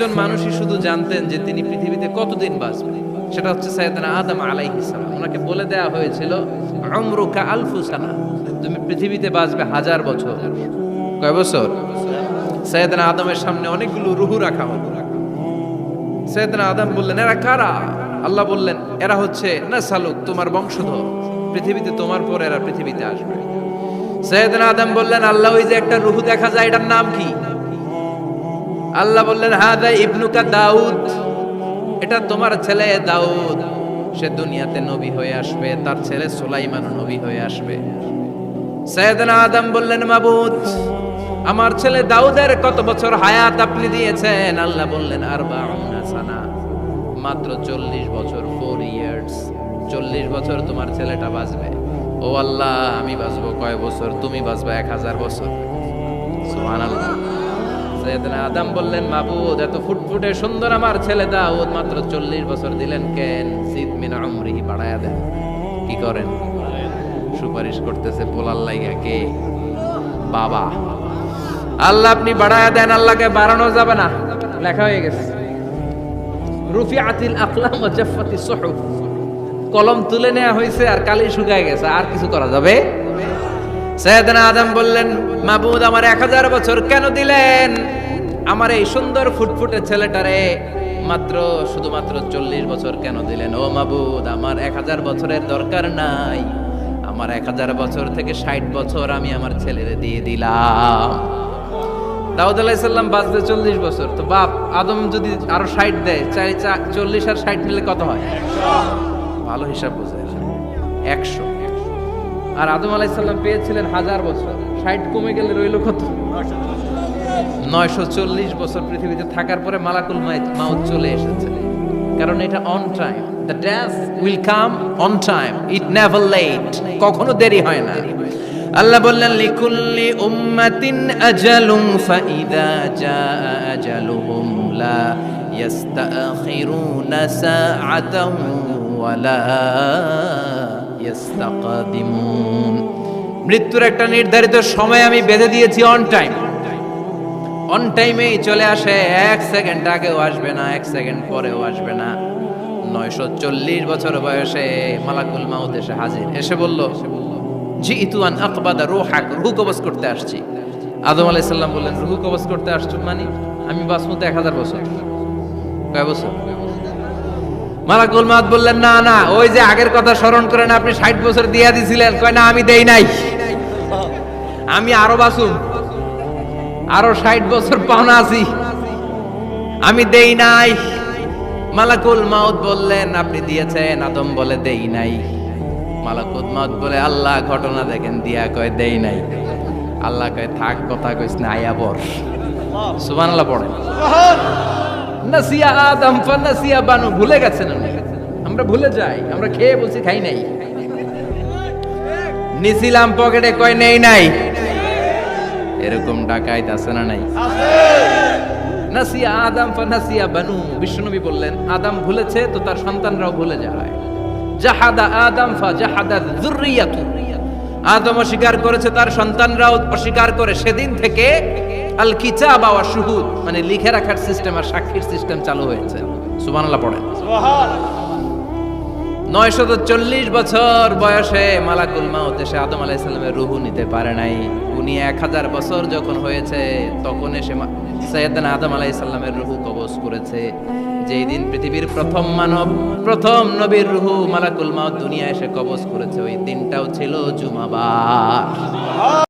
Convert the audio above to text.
একজন মানুষই শুধু জানতেন যে তিনি পৃথিবীতে কতদিন বাঁচবেন, সেটা হচ্ছে সাইয়েদনা আদম আলাইহিস সালাম। ওনাকে বলে দেয়া হয়েছিল উমরুকা আলফু সানা, তুমি পৃথিবীতে বাঁচবে 1000 বছর। কয় বছর? সাইয়েদনা আদমের সামনে অনেকগুলো রূহ রাখা হলো। সাইয়েদনা আদম বললেন, এরা কারা? আল্লাহ বললেন, এরা হচ্ছে নাসালুক, তোমার বংশধর, পৃথিবীতে তোমার পর এরা পৃথিবীতে আসবে। সাইয়েদনা আদম বললেন, আল্লাহ ওই যে একটা রূহ দেখা যায়, এটার নাম কি? আল্লাহ বললেন, হাদা ইবনুকা দাউদ, এটা তোমার ছেলে দাউদ, সে দুনিয়াতে নবী হয়ে আসবে, তার ছেলে সুলাইমান নবী হয়ে আসবে। সাইয়েদনা আদম বললেন, মাবুদ, আমার ছেলে দাউদের কত বছর হায়াত আপনি দিয়েছেন? আল্লাহ বললেন, 40 সানা, মাত্র 40 বছর, 4 ইয়ার্স, 40 বছর তোমার ছেলেটা বাঁচবে। ও আল্লাহ, আমি বাঁচবো কয় বছর? তুমি বাঁচবা 1000 বছর। সুবহানাল্লাহ। সাইয়েদনা আদম বললেন, মাবুদ, এত ফুটফুটে সুন্দর আমার ছেলে দাউদ, মাত্র 40 বছর দিলেন কেন? জিদ মিন উমরিহি, বাড়ায়া দেন। কি করেন? সুপারিশ করতেছে পোলার লাইগা কে? বাবা। আল্লাহ আপনি বাড়ায়া দেন। আল্লাহকে বাড়ানো যাবে না, লেখা হয়ে গেছে। রুফিআতিল আকলাম ওয়া জাফফাতিস সুহুফ, কলম তুলে নেওয়া হয়েছে আর কালি শুকায় গেছে, আর কিছু করা যাবে? সাইয়েদনা আদম বললেন, মাবুদ, আমার 1000 বছর কেন দিলেন? আমার এই সুন্দর ফুটফুটে ছেলেটারে শুধুমাত্র 40 বছর কেন দিলেন? ও মাবুদ, আমার 1000 বছরের দরকার নাই, আমার 1000 বছর থেকে 60 বছর আমি আমার ছেলেরে দিয়ে দিলাম। দাউদ আলাইহিস সালাম বাঁচতে 40 বছর, তো বাপ আদম যদি আরো 60 দেয়, 40 আর 60 মিলে কত হয়? 100। ভালো হিসাব বোঝে, 100। আর আদম আলাইহিস সালাম পেয়েছিলেন 1000 বছর, 60 কমে গেলে রইল কত? 940 বছর পৃথিবীতে থাকার পরে মালাকুল মাউত চলে এসেছে। কারণ এটা on time, the death will come on time, it never late, কখনো দেরি হয় না। আল্লাহ বললেন, লিকুল্লি উম্মাতিন আজালুন ফাইদা জাআ আজালুহুম লা ইস্তাখিরুনা সাআতান ওয়ালা ইস্তাকদিমুন। মৃত্যুর একটা নির্ধারিত সময় আমি বেঁধে দিয়েছি, অন টাইম, অন টাইমেই চলে আসে, 1 সেকেন্ড আগেও আসবে না, 1 সেকেন্ড পরেও আসবে না। 940 বছর বয়সে মালাকুল মাউত এসে হাজির, এসে বলল, জিইতু আন আকবাদা রূহাক, রূহ কবজ করতে আসছি। আদম আলাইহিস সালাম বললেন, রূহ কবজ করতে আসছো মানে? আমি বাঁচবো 1000 বছর। কয় বছর? মালাকুল মাউত বললেন, না না, ওই যে আগের কথা স্মরণ করেন, আপনি 60 বছর দিয়া দিছিলেন। কয় না, আমি দেই নাই, আমি আরো বাঁচুম, আরো 60 বছর পাওনা আছি, আমি দেই নাই। মালাকুল মাউত বললেন, আপনি দিয়েছেন। আদম বলে, দেই নাই। মালাকুল মাউত বলে, আল্লাহ ঘটনা দেখেন, দিয়া কয় দেই নাই। আল্লাহ কয়, থাক, কথা কইস না, আয়া বর। সুবহানাল্লাহ পড়েন। নাসিয়া আদম ফানাসিয়া বানু, ভুলে গেছেন উনি। আমরা ভুলে যাই, আমরা খেয়ে বলছি খাই নাই, নিছিলাম পকেটে, কয় নেই নাই। এরকম ডাকাইত আছে না নাই? নাসিয়া আদম ফানাসিয়া বানু, বিশ্বনবী বললেন, আদম ভুলেছে তো তার সন্তানরাও ভুলে যায়। জাহাদা আদম ফাজাহাদা যুররিয়াতু, আদম অস্বীকার করেছে, তার সন্তানরাও অস্বীকার করে। সেদিন থেকে আল কিতাব ওয়া শুহুদ, মানে লিখে রাখার সিস্টেম আর সাক্ষীর সিস্টেম চালু হয়েছে। সুবহানাল্লাহ পড়েন। সুবহানাল্লাহ। 940 বছর বয়সে মালাকুল মাউত এসে আদম আলাইহিস সালামের রূহ নিতে পারে নাই। উনি 1000 বছর যখন হয়েছে তখন এসে সাইয়েদনা আদম আলাইহিস সালামের রূহ কবজ করেছে। যেই দিন পৃথিবীর প্রথম মানব, প্রথম নবীর রূহ মালাকুল মাউত দুনিয়ায় এসে কবজ করেছে, ওই দিনটাও ছিল জুমাবার।